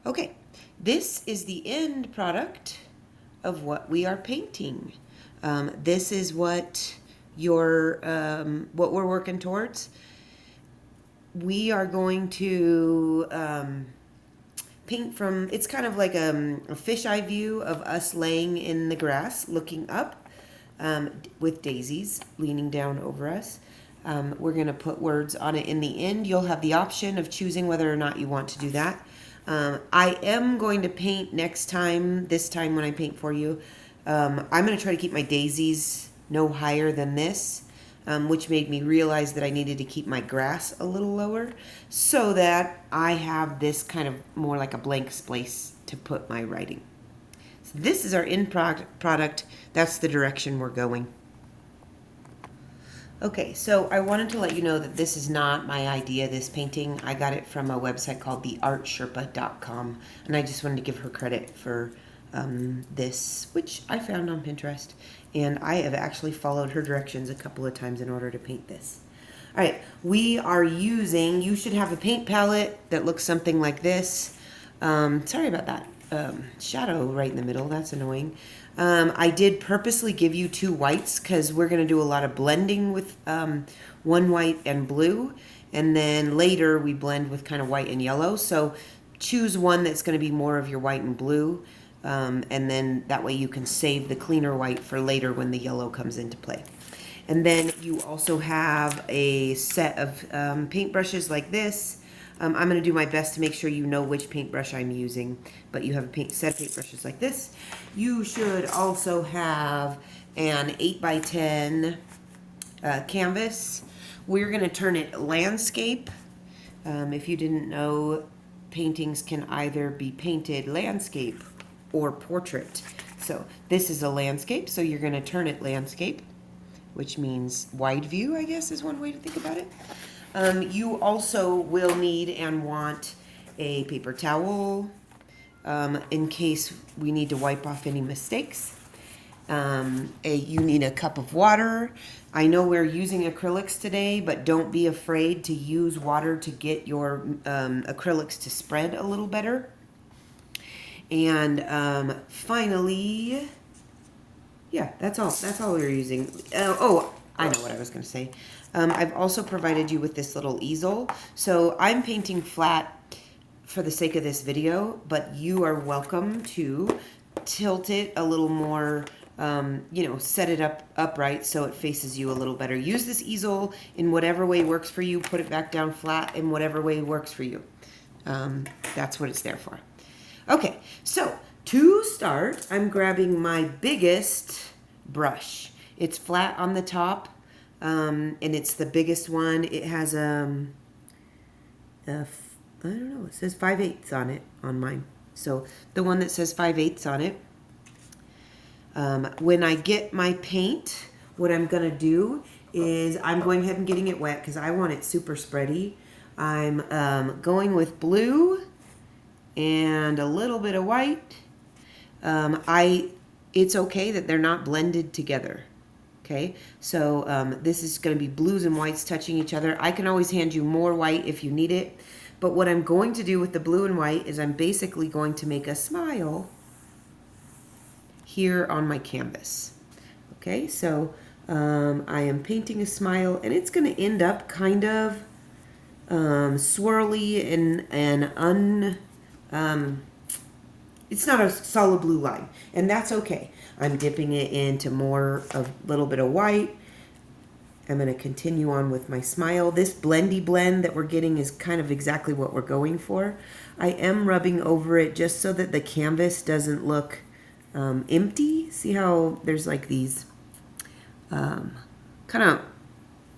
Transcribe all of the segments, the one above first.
Okay, this is the end product of what we are painting. This is what what we're working towards. We are going to paint from, it's kind of like a fisheye view of us laying in the grass looking up with daisies leaning down over us. We're going to put words on it in the end. You'll have the option of choosing whether or not you want to do that. I am going to paint next time, this time when I paint for you. I'm going to try to keep my daisies no higher than this, which made me realize that I needed to keep my grass a little lower so that I have this kind of more like a blank space to put my writing. So this is our end product. That's the direction we're going. Okay, so I wanted to let you know that this is not my idea, this painting. I got it from a website called theartsherpa.com, and I just wanted to give her credit for this, which I found on Pinterest, and I have actually followed her directions a couple of times in order to paint this. All right, we are using, you should have a paint palette that looks something like this. Sorry about that shadow right in the middle, that's annoying. I did purposely give you two whites because we're going to do a lot of blending with one white and blue, and then later we blend with kind of white and yellow. So choose one that's going to be more of your white and blue, and then that way you can save the cleaner white for later when the yellow comes into play. And then you also have a set of paintbrushes like this. I'm going to do my best to make sure you know which paintbrush I'm using, but you have a set of paintbrushes like this. You should also have an 8x10 canvas. We're going to turn it landscape. If you didn't know, paintings can either be painted landscape or portrait. So this is a landscape, so you're going to turn it landscape, which means wide view, I guess, is one way to think about it. You also will need and want a paper towel in case we need to wipe off any mistakes. You need a cup of water. I know we're using acrylics today, but don't be afraid to use water to get your acrylics to spread a little better. And finally, yeah, that's all. That's all we're using. I know what I was going to say. I've also provided you with this little easel. So I'm painting flat for the sake of this video, but you are welcome to tilt it a little more, set it upright so it faces you a little better. Use this easel in whatever way works for you. Put it back down flat in whatever way works for you. That's what it's there for. Okay, so to start, I'm grabbing my biggest brush. It's flat on the top, and it's the biggest one. It has I don't know, it says 5/8 on it, on mine. So the one that says 5/8 on it. When I get my paint, what I'm gonna do is I'm going ahead and getting it wet because I want it super spready. I'm going with blue and a little bit of white. It's okay that they're not blended together. Okay, so this is going to be blues and whites touching each other. I can always hand you more white if you need it. But what I'm going to do with the blue and white is I'm basically going to make a smile here on my canvas. Okay, so I am painting a smile, and it's going to end up kind of swirly and it's not a solid blue line, and that's okay. I'm dipping it into a little bit of white. I'm going to continue on with my smile. This blendy blend that we're getting is kind of exactly what we're going for. I am rubbing over it just so that the canvas doesn't look empty. See how there's like these kind of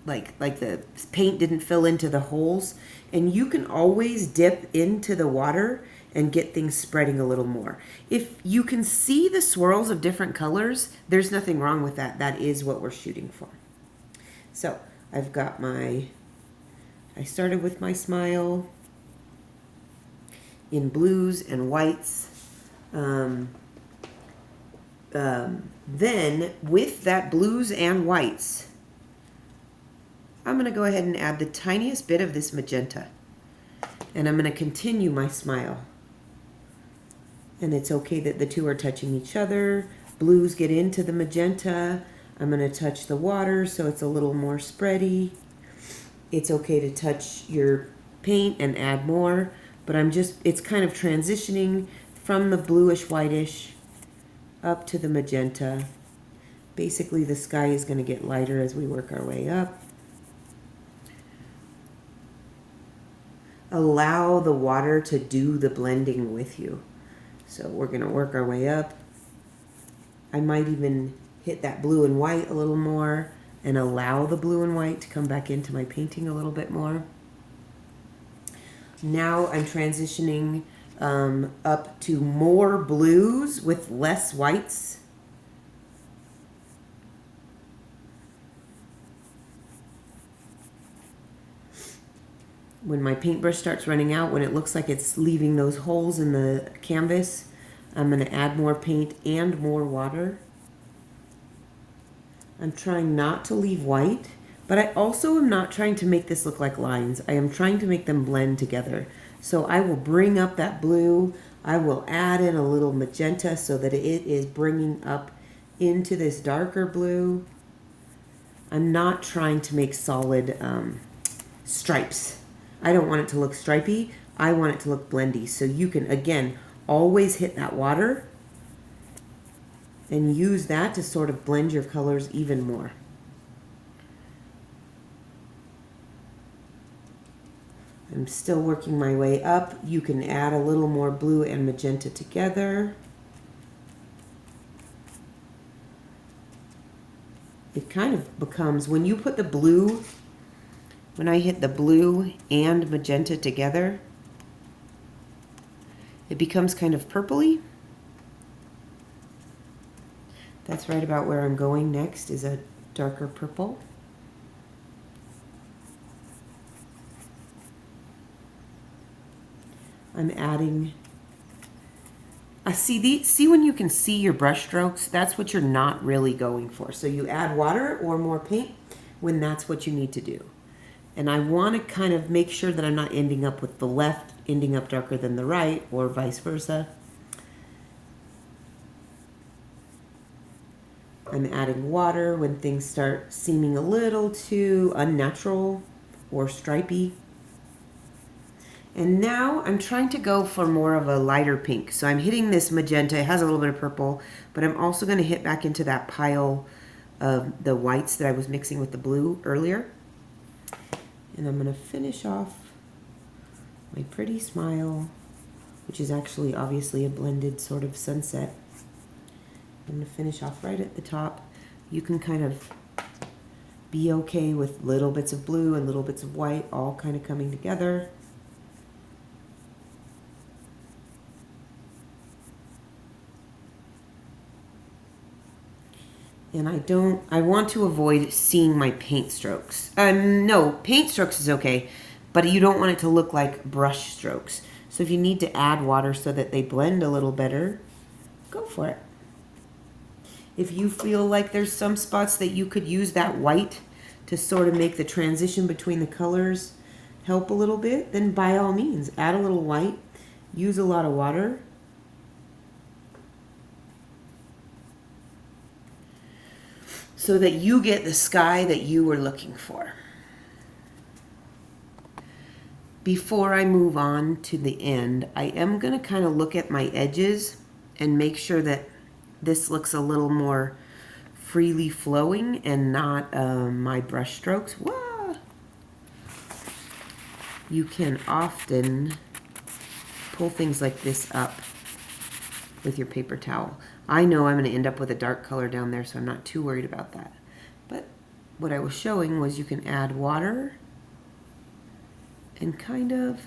like the paint didn't fill into the holes, and you can always dip into the water and get things spreading a little more. If you can see the swirls of different colors, there's nothing wrong with that. That is what we're shooting for. So I've got I started with my smile in blues and whites. Then with that blues and whites, I'm going to go ahead and add the tiniest bit of this magenta. And I'm going to continue my smile. And it's okay that the two are touching each other. Blues get into the magenta. I'm going to touch the water so it's a little more spready. It's okay to touch your paint and add more, but it's kind of transitioning from the bluish whitish up to the magenta. Basically, the sky is going to get lighter as we work our way up. Allow the water to do the blending with you. So we're going to work our way up. I might even hit that blue and white a little more and allow the blue and white to come back into my painting a little bit more. Now I'm transitioning up to more blues with less whites. When my paintbrush starts running out, when it looks like it's leaving those holes in the canvas, I'm going to add more paint and more water. I'm trying not to leave white, but I also am not trying to make this look like lines. I am trying to make them blend together. So I will bring up that blue. I will add in a little magenta so that it is bringing up into this darker blue. I'm not trying to make solid stripes. I don't want it to look stripy. I want it to look blendy. So you can, again, always hit that water and use that to sort of blend your colors even more. I'm still working my way up. You can add a little more blue and magenta together. It kind of becomes, when you put the blue, when I hit the blue and magenta together, it becomes kind of purpley. That's right about where I'm going next, is a darker purple. I'm adding, see when you can see your brush strokes, that's what you're not really going for. So you add water or more paint when that's what you need to do. And I want to kind of make sure that I'm not ending up with the left ending up darker than the right, or vice versa. I'm adding water when things start seeming a little too unnatural or stripy. And now I'm trying to go for more of a lighter pink. So I'm hitting this magenta. It has a little bit of purple, but I'm also going to hit back into that pile of the whites that I was mixing with the blue earlier. And I'm going to finish off my pretty smile, which is actually obviously a blended sort of sunset. I'm going to finish off right at the top. You can kind of be okay with little bits of blue and little bits of white all kind of coming together. And I want to avoid seeing my paint strokes. No, paint strokes is okay, but you don't want it to look like brush strokes. So if you need to add water so that they blend a little better, go for it. If you feel like there's some spots that you could use that white to sort of make the transition between the colors help a little bit, then by all means, add a little white, use a lot of water. So that you get the sky that you were looking for. Before I move on to the end, I am going to kind of look at my edges and make sure that this looks a little more freely flowing and not my brush strokes. Whoa! You can often pull things like this up with your paper towel. I know I'm going to end up with a dark color down there, so I'm not too worried about that. But what I was showing was you can add water and kind of,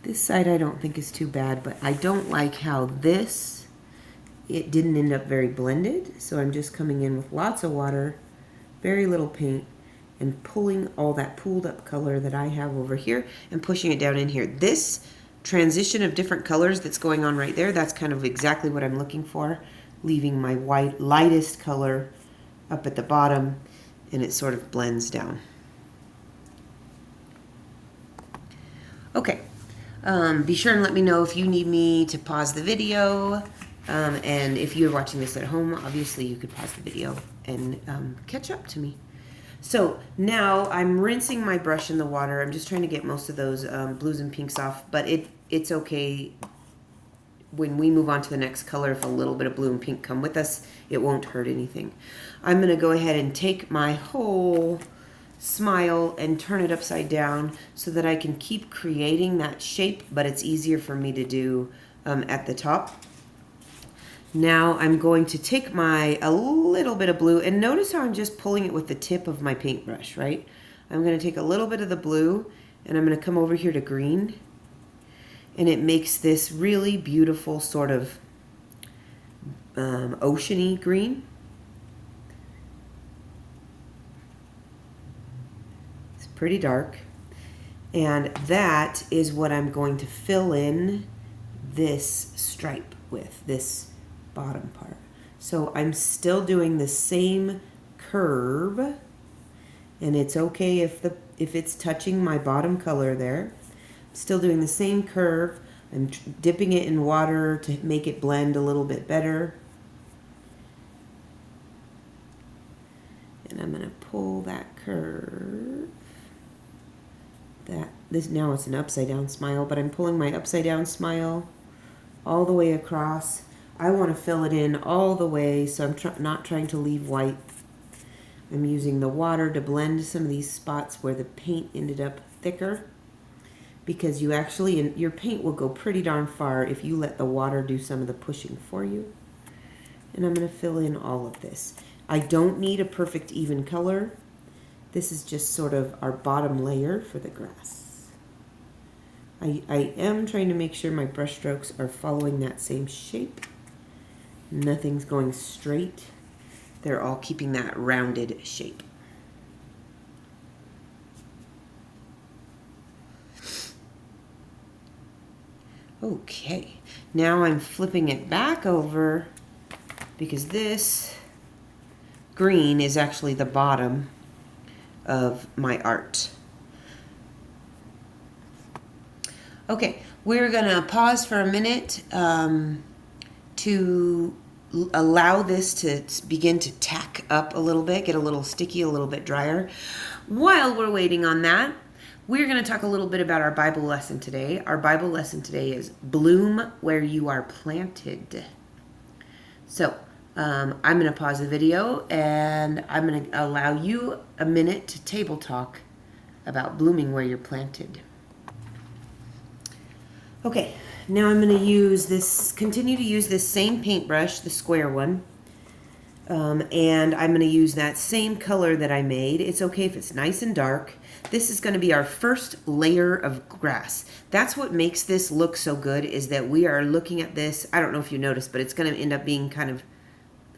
this side I don't think is too bad, but I don't like how it didn't end up very blended. So I'm just coming in with lots of water, very little paint, and pulling all that pooled up color that I have over here and pushing it down in here. This transition of different colors that's going on right there, that's kind of exactly what I'm looking for, leaving my white lightest color up at the bottom, and it sort of blends down. Okay, Be sure and let me know if you need me to pause the video. And if you're watching this at home, obviously you could pause the video and catch up to me. So now I'm rinsing my brush in the water. I'm just trying to get most of those blues and pinks off, but it's okay when we move on to the next color. If a little bit of blue and pink come with us, it won't hurt anything. I'm going to go ahead and take my whole smile and turn it upside down so that I can keep creating that shape, but it's easier for me to do at the top. Now I'm going to take a little bit of blue, and notice how I'm just pulling it with the tip of my paintbrush, right? I'm going to take a little bit of the blue and I'm going to come over here to green, and it makes this really beautiful sort of oceany green. It's pretty dark, and that is what I'm going to fill in this stripe with, this bottom part. So I'm still doing the same curve, and it's okay if it's touching my bottom color there. I'm still doing the same curve. I'm dipping it in water to make it blend a little bit better. And I'm going to pull that curve. Now it's an upside down smile, but I'm pulling my upside down smile all the way across. I want to fill it in all the way, so I'm not trying to leave white. I'm using the water to blend some of these spots where the paint ended up thicker, because your paint will go pretty darn far if you let the water do some of the pushing for you. And I'm going to fill in all of this. I don't need a perfect even color. This is just sort of our bottom layer for the grass. I am trying to make sure my brush strokes are following that same shape. Nothing's going straight. They're all keeping that rounded shape. Okay, now I'm flipping it back over because this green is actually the bottom of my art. Okay, we're gonna pause for a minute to allow this to begin to tack up a little bit, get a little sticky, a little bit drier. While we're waiting on that, we're going to talk a little bit about our Bible lesson today. Our Bible lesson today is Bloom Where You Are Planted. So I'm going to pause the video and I'm going to allow you a minute to table talk about blooming where you're planted. Okay, now I'm going to continue to use this same paintbrush, the square one, and I'm going to use that same color that I made. It's okay if it's nice and dark. This is going to be our first layer of grass. That's what makes this look so good, is that we are looking at this. I don't know if you noticed, but it's going to end up being kind of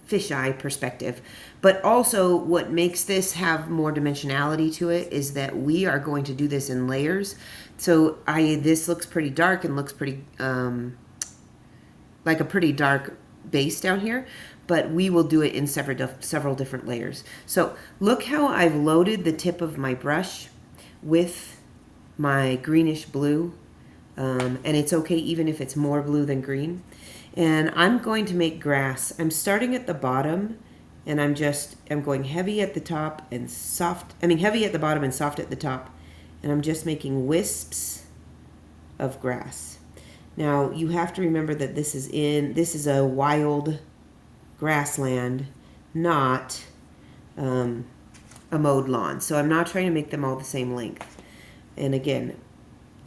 fisheye perspective. But also what makes this have more dimensionality to it is that we are going to do this in layers. So this looks pretty dark and looks pretty like a pretty dark base down here, but we will do it in several different layers. So look how I've loaded the tip of my brush with my greenish blue, and it's okay even if it's more blue than green. And I'm going to make grass. I'm starting at the bottom, and I'm going heavy at the top and soft, heavy at the bottom and soft at the top. And I'm just making wisps of grass. Now, you have to remember that this is a wild grassland, not a mowed lawn. So I'm not trying to make them all the same length. And again,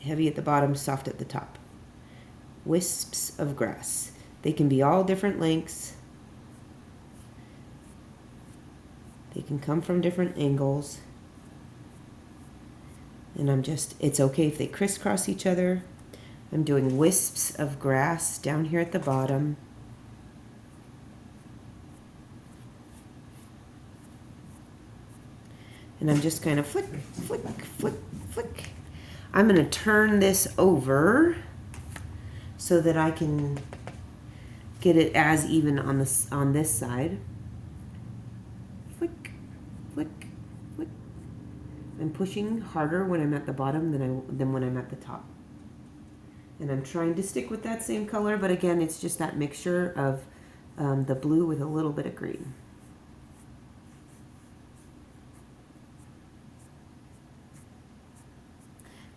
heavy at the bottom, soft at the top. Wisps of grass. They can be all different lengths. They can come from different angles. And it's okay if they crisscross each other. I'm doing wisps of grass down here at the bottom. And I'm just kind of flick, flick, flick, flick. I'm going to turn this over so that I can get it as even on this side. Flick, flick, flick. I'm pushing harder when I'm at the bottom than when I'm at the top. And I'm trying to stick with that same color, but again, it's just that mixture of the blue with a little bit of green.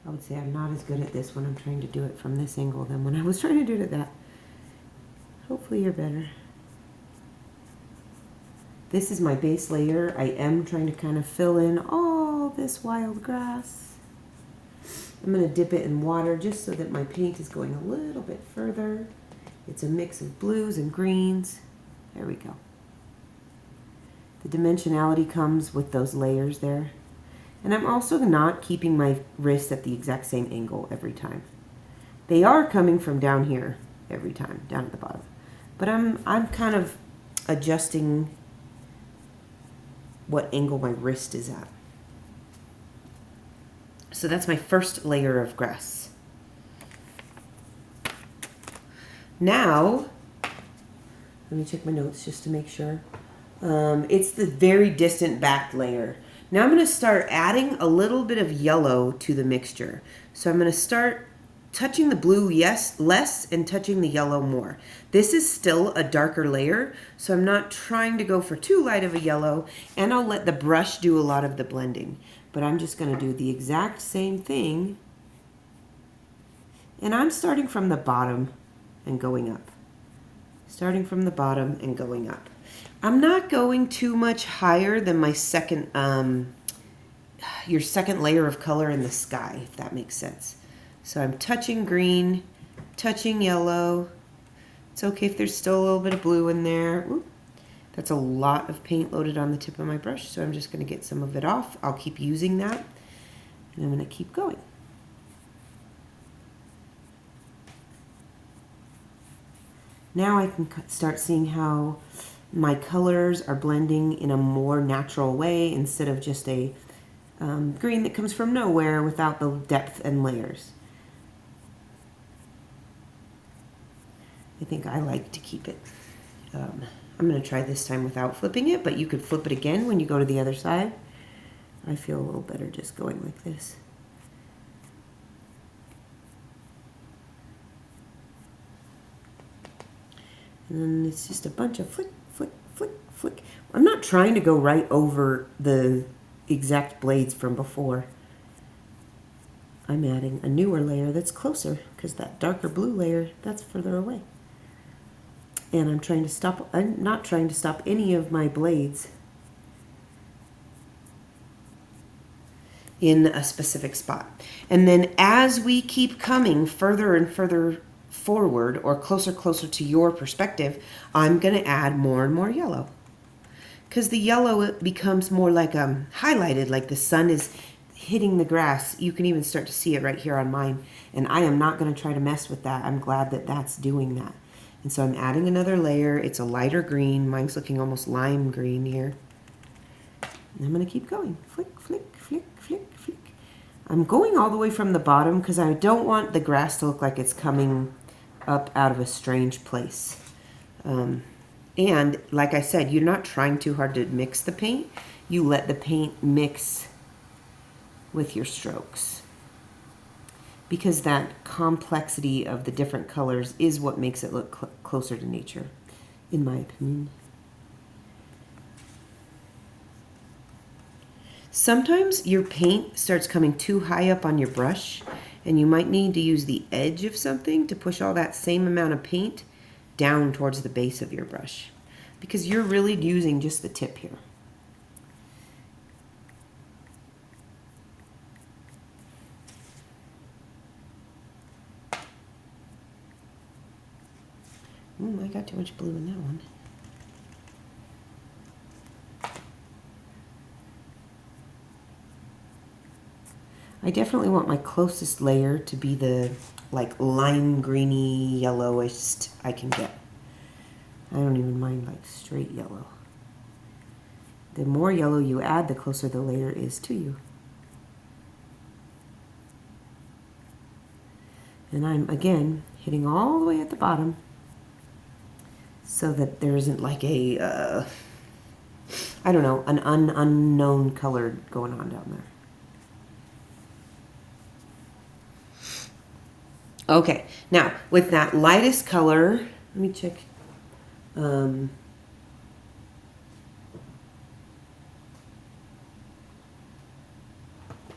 I would say I'm not as good at this when I'm trying to do it from this angle than when I was trying to do it at that. Hopefully you're better. This is my base layer. I am trying to kind of fill in all this wild grass. I'm going to dip it in water just so that my paint is going a little bit further. It's a mix of blues and greens. There we go. The dimensionality comes with those layers there. And I'm also not keeping my wrist at the exact same angle every time. They are coming from down here every time, down at the bottom. But I'm kind of adjusting what angle my wrist is at. So that's my first layer of grass. Now, let me check my notes just to make sure. It's the very distant back layer. Now I'm going to start adding a little bit of yellow to the mixture. So I'm going to start touching the blue less and touching the yellow more. This is still a darker layer, so I'm not trying to go for too light of a yellow, and I'll let the brush do a lot of the blending. But I'm just going to do the exact same thing. And I'm starting from the bottom and going up. Starting from the bottom and going up. I'm not going too much higher than my second, your second layer of color in the sky, if that makes sense. So I'm touching green, touching yellow. It's okay if there's still a little bit of blue in there. Ooh, that's a lot of paint loaded on the tip of my brush, so I'm just going to get some of it off. I'll keep using that, and I'm going to keep going. Now I can start seeing how my colors are blending in a more natural way instead of just a green that comes from nowhere without the depth and layers. I think I like to keep it. I'm going to try this time without flipping it, but you could flip it again when you go to the other side. I feel a little better just going like this. And then it's just a bunch of flick, flick, flick, flick. I'm not trying to go right over the exact blades from before. I'm adding a newer layer that's closer because that darker blue layer, that's further away. And I'm not trying to stop any of my blades in a specific spot. And then as we keep coming further and further forward or closer to your perspective, I'm going to add more and more yellow. Because the yellow, it becomes more like highlighted, like the sun is hitting the grass. You can even start to see it right here on mine. And I am not going to try to mess with that. I'm glad that that's doing that. And so I'm adding another layer. It's a lighter green. Mine's looking almost lime green here. And I'm going to keep going. Flick, flick, flick, flick, flick. I'm going all the way from the bottom because I don't want the grass to look like it's coming up out of a strange place. And like I said, you're not trying too hard to mix the paint. You let the paint mix with your strokes. Because that complexity of the different colors is what makes it look closer to nature, in my opinion. Sometimes your paint starts coming too high up on your brush, and you might need to use the edge of something to push all that same amount of paint down towards the base of your brush, because you're really using just the tip here. I got too much blue in that one. I definitely want my closest layer to be the like lime greeny yellowest I can get. I don't even mind like straight yellow. The more yellow you add, the closer the layer is to you. And I'm again hitting all the way at the bottom so that there isn't like a, I don't know, an unknown color going on down there. Okay, now with that lightest color, let me check. Oh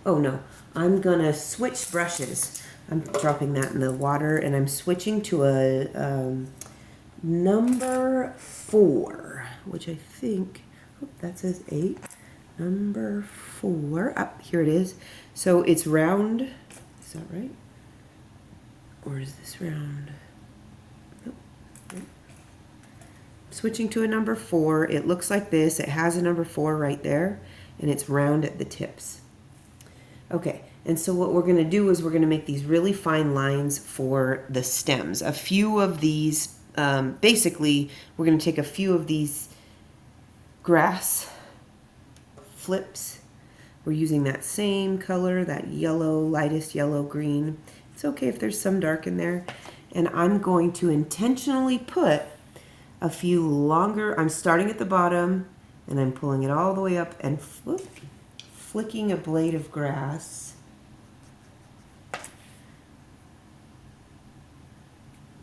no, I'm gonna switch brushes. I'm dropping that in the water and I'm switching to a number 4, which I think, oh, that says 8. Number 4, up here it is. So it's round, is that right? Or is this round? Nope. Nope. Switching to a number 4, it looks like this. It has a number 4 right there, and it's round at the tips. Okay, and so what we're gonna do is we're gonna make these really fine lines for the stems. A few of these, basically, we're gonna take a few of these grass flips. We're using that same color, that yellow, lightest yellow green. It's okay if there's some dark in there. And I'm going to intentionally put a few longer, I'm starting at the bottom and I'm pulling it all the way up and flicking a blade of grass.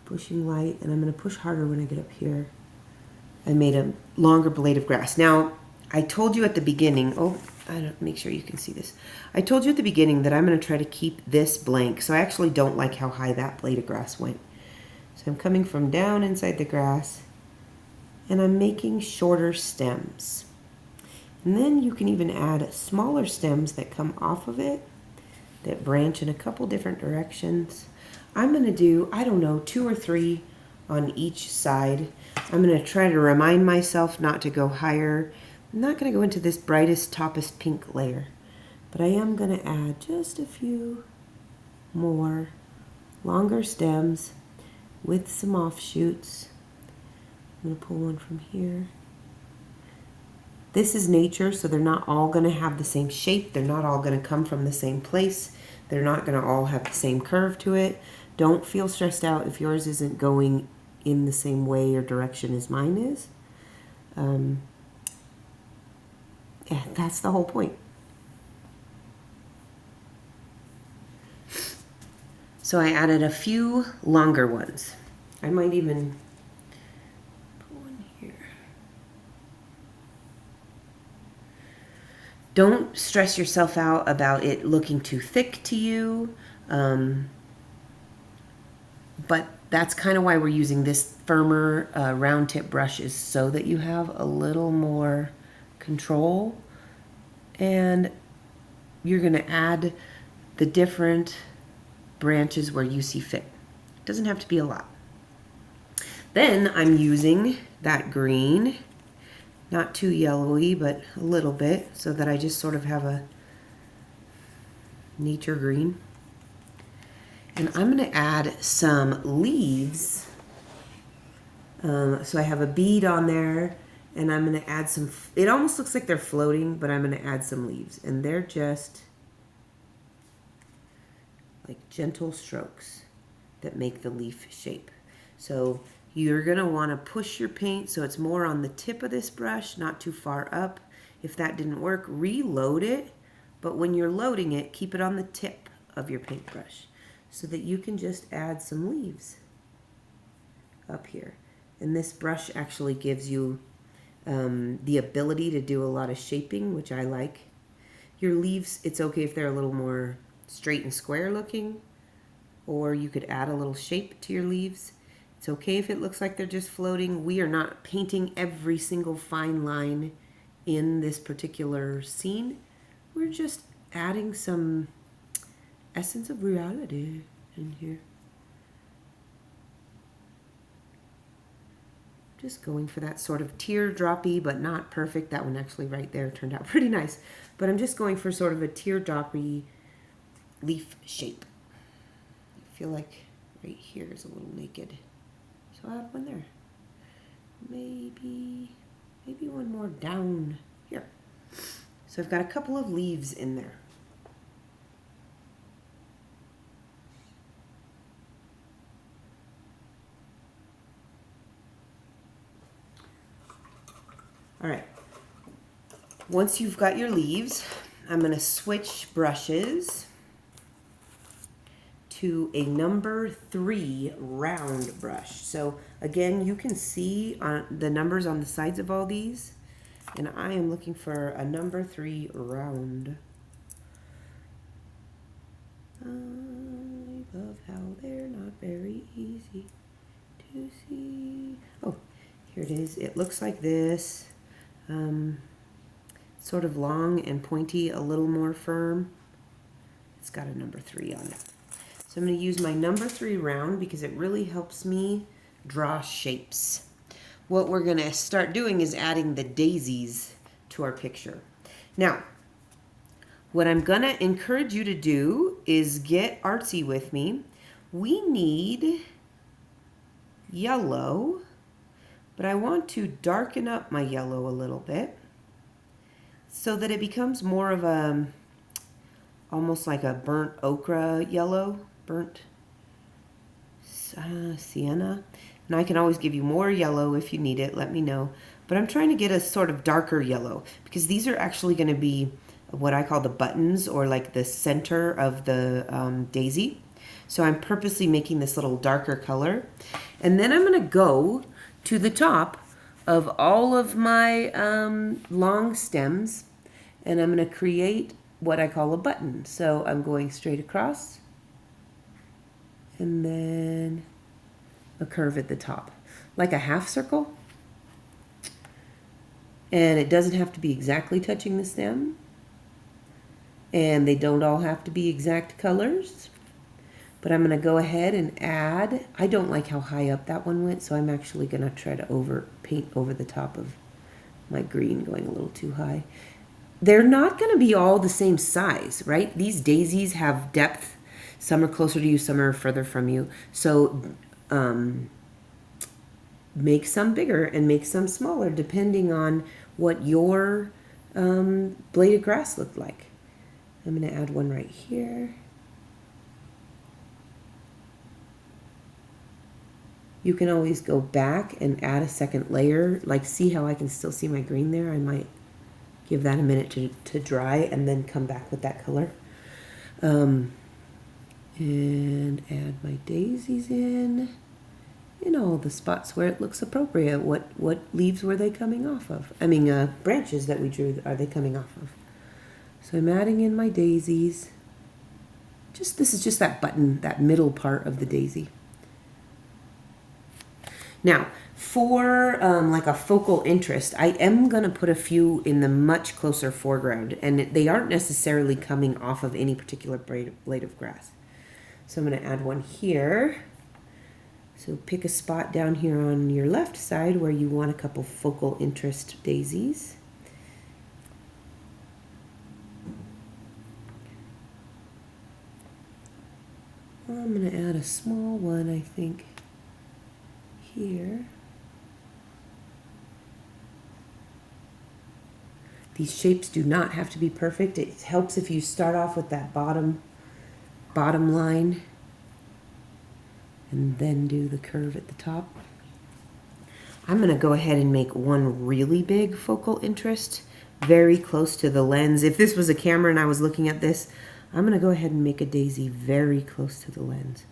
Pushing light, and I'm going to push harder when I get up here. I made a longer blade of grass. Now, I told you at the beginning, make sure you can see this. I told you at the beginning that I'm going to try to keep this blank, so I actually don't like how high that blade of grass went. So I'm coming from down inside the grass, and I'm making shorter stems. And then you can even add smaller stems that come off of it, that branch in a couple different directions. I'm going to do, I don't know, 2 or 3 on each side. I'm going to try to remind myself not to go higher. I'm not going to go into this brightest, toppest pink layer, but I am going to add just a few more longer stems with some offshoots. I'm going to pull one from here. This is nature, so they're not all going to have the same shape. They're not all going to come from the same place. They're not going to all have the same curve to it. Don't feel stressed out if yours isn't going in the same way or direction as mine is. Yeah, that's the whole point. So I added a few longer ones. I might even put one here. Don't stress yourself out about it looking too thick to you. But that's kind of why we're using this firmer round tip brush, is so that you have a little more control, and you're going to add the different branches where you see fit. It doesn't have to be a lot. Then I'm using that green, not too yellowy, but a little bit, so that I just sort of have a nature green. And I'm going to add some leaves. So I have a bead on there, and I'm going to add some, it almost looks like they're floating, but I'm going to add some leaves. And they're just like gentle strokes that make the leaf shape. So you're going to want to push your paint so it's more on the tip of this brush, not too far up. If that didn't work, reload it. But when you're loading it, keep it on the tip of your paintbrush, so that you can just add some leaves up here. And this brush actually gives you the ability to do a lot of shaping, which I like. Your leaves, it's okay if they're a little more straight and square looking, or you could add a little shape to your leaves. It's okay if it looks like they're just floating. We are not painting every single fine line in this particular scene. We're just adding some essence of reality in here. Just going for that sort of teardroppy, but not perfect. That one actually right there turned out pretty nice. But I'm just going for sort of a teardroppy leaf shape. I feel like right here is a little naked. So I'll add one there. Maybe one more down here. So I've got a couple of leaves in there. All right, once you've got your leaves, I'm going to switch brushes to a number 3 round brush. So again, you can see the numbers on the sides of all these, and I am looking for a number 3 round. I love how they're not very easy to see. Oh, here it is. It looks like this. Sort of long and pointy, a little more firm. It's got a number 3 on it. So I'm going to use my number 3 round because it really helps me draw shapes. What we're going to start doing is adding the daisies to our picture. Now, what I'm going to encourage you to do is get artsy with me. We need yellow, but I want to darken up my yellow a little bit so that it becomes more of a, almost like a burnt ochre yellow, burnt sienna. And I can always give you more yellow if you need it, let me know. But I'm trying to get a sort of darker yellow because these are actually going to be what I call the buttons, or like the center of the daisy. So I'm purposely making this little darker color. And then I'm going to go to the top of all of my long stems, and I'm going to create what I call a button. So I'm going straight across and then a curve at the top, like a half circle. And it doesn't have to be exactly touching the stem, and they don't all have to be exact colors. But I'm going to go ahead and add, I don't like how high up that one went, so I'm actually going to try to paint over the top of my green, going a little too high. They're not going to be all the same size, right? These daisies have depth. Some are closer to you, some are further from you. So make some bigger and make some smaller depending on what your blade of grass looked like. I'm going to add one right here. You can always go back and add a second layer. Like, see how I can still see my green there? I might give that a minute to dry and then come back with that color. And add my daisies in all the spots where it looks appropriate. What leaves were they coming off of? I mean, branches that we drew, are they coming off of? So I'm adding in my daisies. This is just that button, that middle part of the daisy. Now, for like a focal interest, I am going to put a few in the much closer foreground, and they aren't necessarily coming off of any particular blade of grass. So I'm going to add one here. So pick a spot down here on your left side where you want a couple focal interest daisies. I'm going to add a small one, I think, here. These shapes do not have to be perfect. It helps if you start off with that bottom line and then do the curve at the top. I'm going to go ahead and make one really big focal interest very close to the lens. If this was a camera and I was looking at this, I'm going to go ahead and make a daisy very close to the lens.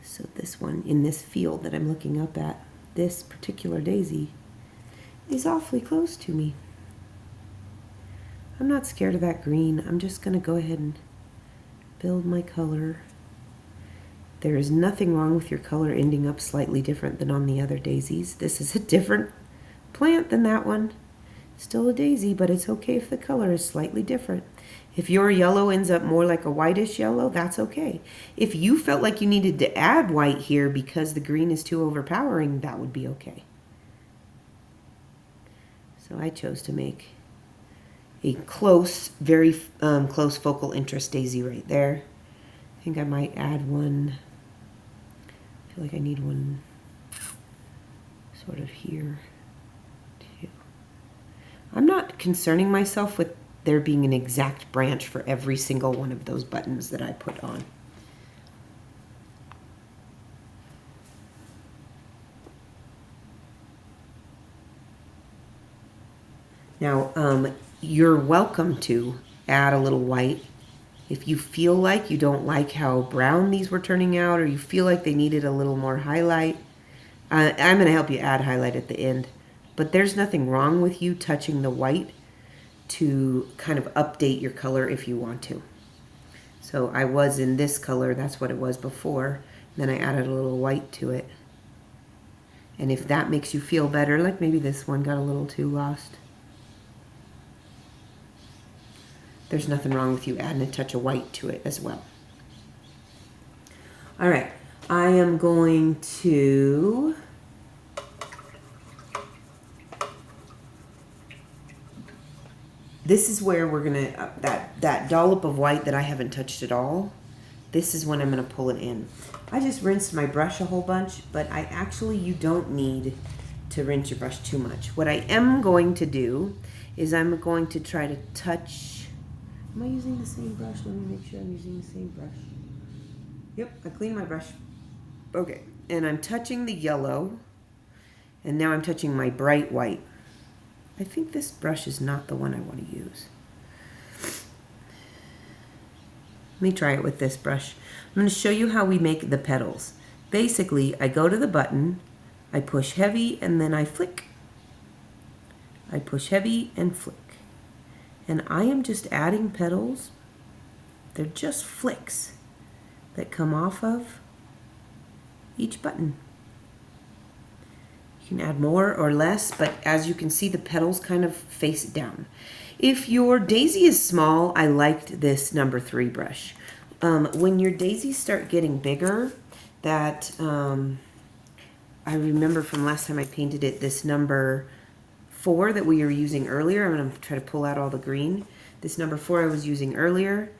So this one, in this field that I'm looking up at, this particular daisy is awfully close to me. I'm not scared of that green. I'm just going to go ahead and build my color. There is nothing wrong with your color ending up slightly different than on the other daisies. This is a different plant than that one. Still a daisy, but it's okay if the color is slightly different. If your yellow ends up more like a whitish yellow, that's okay. If you felt like you needed to add white here because the green is too overpowering, that would be okay. So I chose to make a close, very close focal interest daisy right there. I think I might add one. I feel like I need one sort of here too. I'm not concerning myself with there being an exact branch for every single one of those buttons that I put on. Now, you're welcome to add a little white If you feel like you don't like how brown these were turning out, or you feel like they needed a little more highlight, I'm going to help you add highlight at the end. But there's nothing wrong with you touching the white to kind of update your color if you want to. So I was in this color, that's what it was before. Then I added a little white to it. And if that makes you feel better, like maybe this one got a little too lost, there's nothing wrong with you adding a touch of white to it as well. All right, I am going to this is where we're gonna that dollop of white that I haven't touched at all. This is when I'm gonna pull it in. I just rinsed my brush a whole bunch, but you don't need to rinse your brush too much. What I am going to do is I'm going to try to touch. Am I using the same brush? Let me make sure I'm using the same brush. Yep, I cleaned my brush. Okay, and I'm touching the yellow, and now I'm touching my bright white. I think this brush is not the one I want to use. Let me try it with this brush. I'm going to show you how we make the petals. Basically, I go to the button, I push heavy, and then I flick. I push heavy and flick. And I am just adding petals. They're just flicks that come off of each button. You can add more or less, but as you can see, the petals kind of face down. If your daisy is small, I liked this number 3 brush. When your daisies start getting bigger, that I remember from last time I painted it, this number 4 that we were using earlier. I'm going to try to pull out all the green. This number 4 I was using earlier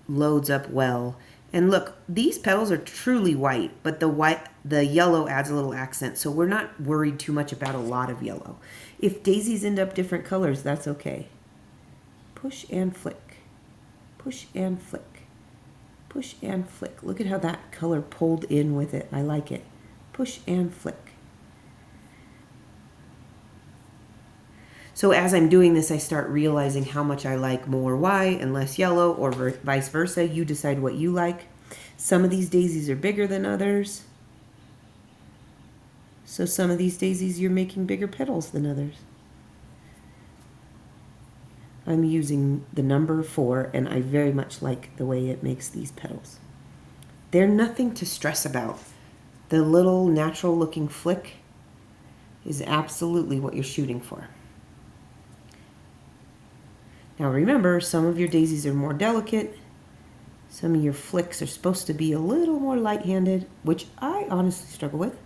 loads up well. And look, these petals are truly white, but the yellow adds a little accent, so we're not worried too much about a lot of yellow. If daisies end up different colors, that's okay. Push and flick. Push and flick. Push and flick. Look at how that color pulled in with it. I like it. Push and flick. So as I'm doing this, I start realizing how much I like more white and less yellow, or vice versa. You decide what you like. Some of these daisies are bigger than others. So some of these daisies you're making bigger petals than others. I'm using the number 4, and I very much like the way it makes these petals. They're nothing to stress about. The little natural looking flick is absolutely what you're shooting for. Now remember, some of your daisies are more delicate. Some of your flicks are supposed to be a little more light-handed, which I honestly struggle with.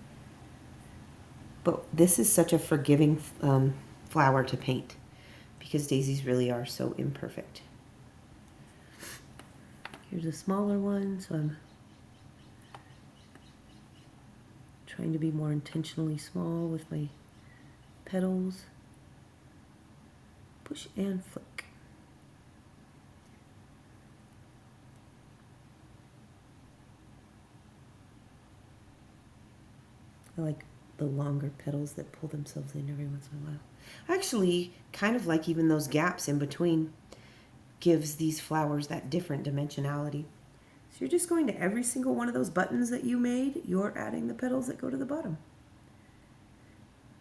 But this is such a forgiving flower to paint, because daisies really are so imperfect. Here's a smaller one, so I'm trying to be more intentionally small with my petals. Push and flick. I like the longer petals that pull themselves in every once in a while. I actually kind of like even those gaps in between. Gives these flowers that different dimensionality. So you're just going to every single one of those buttons that you made, you're adding the petals that go to the bottom.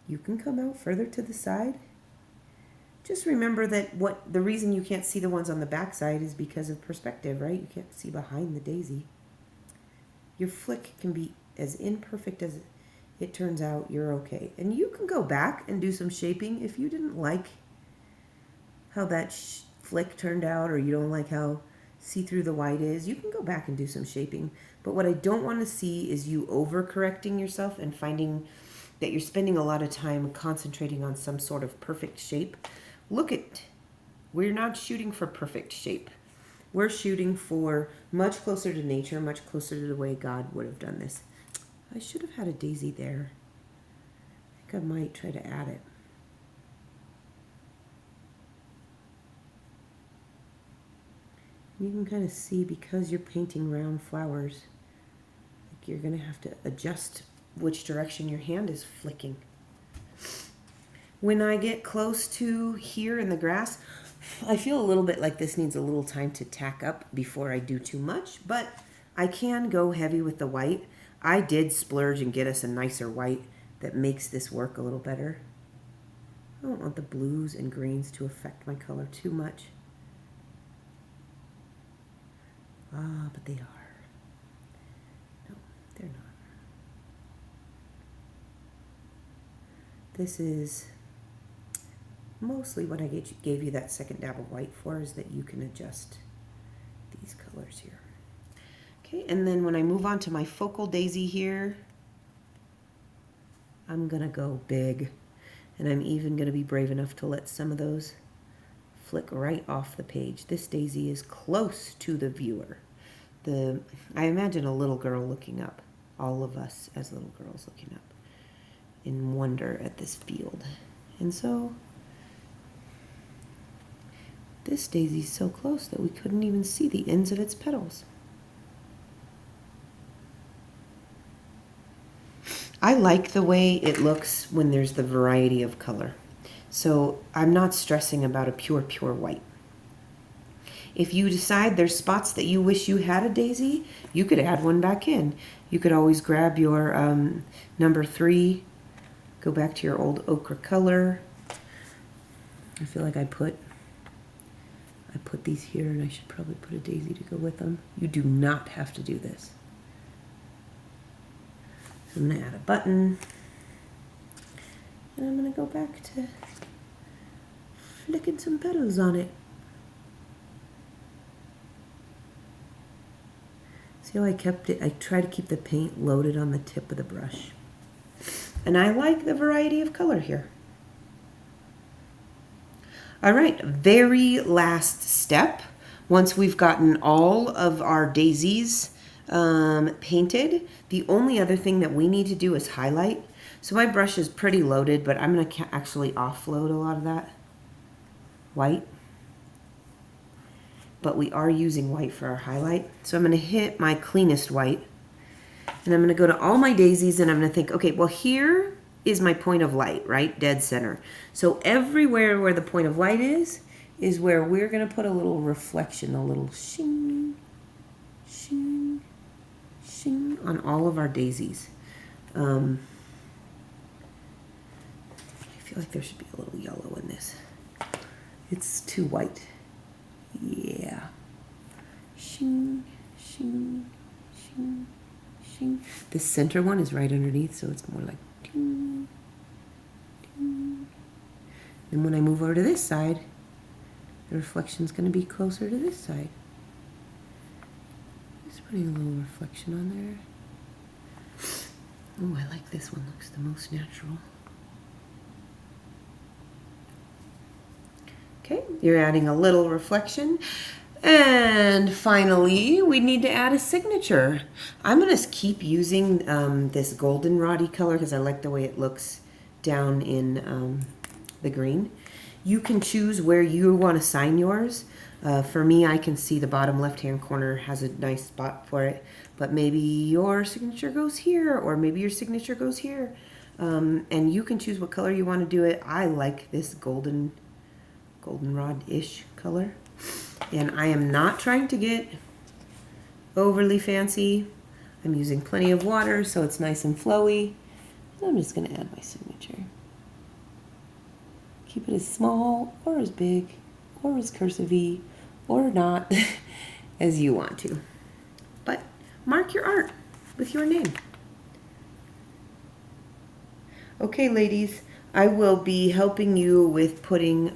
You can come out further to the side. Just remember that the reason you can't see the ones on the back side is because of perspective, right? You can't see behind the daisy. Your flick can be as imperfect as it turns out, you're okay. And you can go back and do some shaping if you didn't like how that flick turned out, or you don't like how see-through the white is. You can go back and do some shaping. But what I don't want to see is you overcorrecting yourself and finding that you're spending a lot of time concentrating on some sort of perfect shape. We're not shooting for perfect shape. We're shooting for much closer to nature, much closer to the way God would have done this. I should have had a daisy there. I think I might try to add it. You can kind of see, because you're painting round flowers, like you're going to have to adjust which direction your hand is flicking. When I get close to here in the grass, I feel a little bit like this needs a little time to tack up before I do too much, but I can go heavy with the white. I did splurge and get us a nicer white that makes this work a little better. I don't want the blues and greens to affect my color too much. Ah, but they are. No, they're not. This is mostly what I gave you that second dab of white for, is that you can adjust these colors here. Okay, and then when I move on to my focal daisy here, I'm gonna go big, and I'm even gonna be brave enough to let some of those flick right off the page. This daisy is close to the viewer. I imagine a little girl looking up, all of us as little girls looking up in wonder at this field. And so this daisy's so close that we couldn't even see the ends of its petals. I like the way it looks when there's the variety of color. So I'm not stressing about a pure white. If you decide there's spots that you wish you had a daisy, you could add one back in. You could always grab your number 3, go back to your old ochre color. I feel like I put these here, and I should probably put a daisy to go with them. You do not have to do this. So I'm going to add a button, and I'm going to go back to flicking some petals on it. See how I kept it? I try to keep the paint loaded on the tip of the brush. And I like the variety of color here. All right, very last step. Once we've gotten all of our daisies painted, the only other thing that we need to do is highlight. So my brush is pretty loaded, but I'm going to actually offload a lot of that white. But we are using white for our highlight. So I'm going to hit my cleanest white, and I'm going to go to all my daisies, and I'm going to think, okay, well, here is my point of light, right? Dead center. So everywhere where the point of light is where we're going to put a little reflection, a little shing, shing, shing on all of our daisies. I feel like there should be a little yellow in this. It's too white. Yeah. Shing, shing, shing, shing. The center one is right underneath, so it's more like ding, ding. And when I move over to this side, the reflection's going to be closer to this side. Just putting a little reflection on there. Oh, I like this one. Looks the most natural. Okay, you're adding a little reflection. And finally, we need to add a signature. I'm going to keep using this goldenrod color because I like the way it looks down in the green. You can choose where you want to sign yours. For me, I can see the bottom left-hand corner has a nice spot for it. But maybe your signature goes here, or maybe your signature goes here. And you can choose what color you want to do it. I like this goldenrod-ish color. And I am not trying to get overly fancy. I'm using plenty of water so it's nice and flowy. And I'm just going to add my signature. Keep it as small or as big or as cursive-y or not as you want to. But mark your art with your name. Okay, ladies, I will be helping you with putting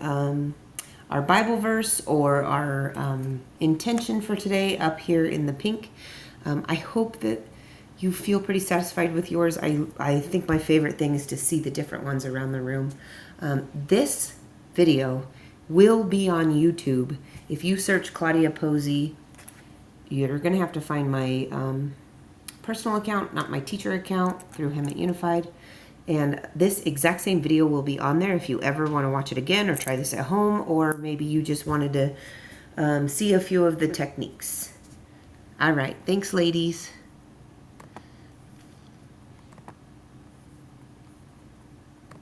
our Bible verse or our intention for today up here in the pink. I hope that you feel pretty satisfied with yours. I think my favorite thing is to see the different ones around the room. This video will be on YouTube. If you search Claudia Posey, you're going to have to find my personal account, not my teacher account, through Hem Unified. And this exact same video will be on there if you ever want to watch it again or try this at home, or maybe you just wanted to see a few of the techniques. All right. Thanks, ladies.